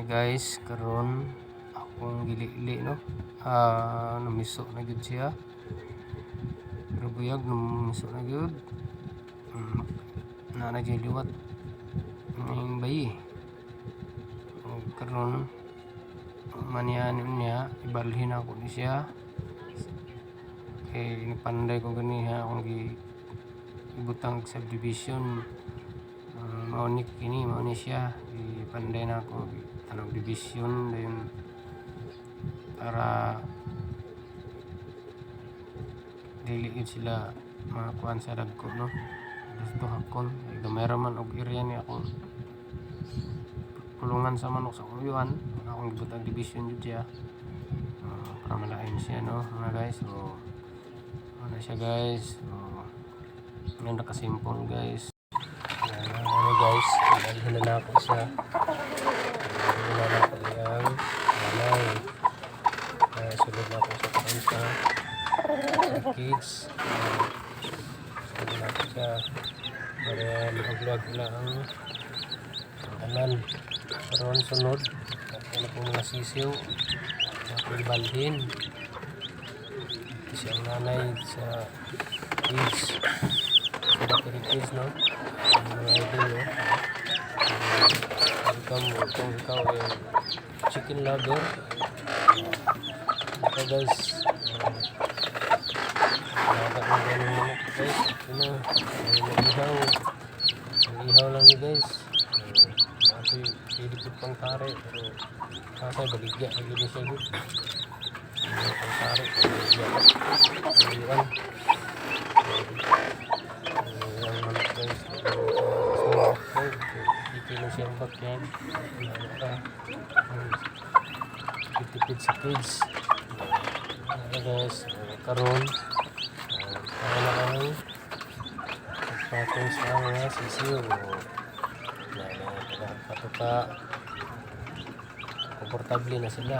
Guys, karon akong gili-ili no. Namiso na gyud siya. Pero buyag namiso na gyud. Na nagjiliwat ng bayi. Karon manyanin niya, ibalhin ako ni siya. Kay panday ko ganiha akong ibutang subdivision. Mao ni siya, ipanday na ako tanong division dayon para dili gid sila makakuan sa dagko no. Gusto hakon gamay ra man og area ni akong kulungan sa manok sa uyuan, akong ibutang division jud siya para malain siya no mga guys. So ano siya guys, so yan nakasimple guys. Ano guys, dalhin na ako siya. Dalhin na ako yung nanay. Sulod na ako sa kansa sa kids. Sulod na ako siya para mag-vlog na ang anan. Karoon sunod ako na po mga sisiw ako ibalhin. Ito siyang nanay sa kids sa kids no. Mga idol no, kung ikaw ay chicken lover, ito guys, nakakang ganun manok guys, ito na, mag-ihaw lang ni guys. Ako'y pilipit pang pare, pero kakay baligya, lagi na siya good. Pang pare, baligya, baligyan. Ang manok guys, dito na siyang backyard. Tipid sa kids. Guys, karon kaya na kami pagpatong sa mga sisiw. Patuka komportable na sila.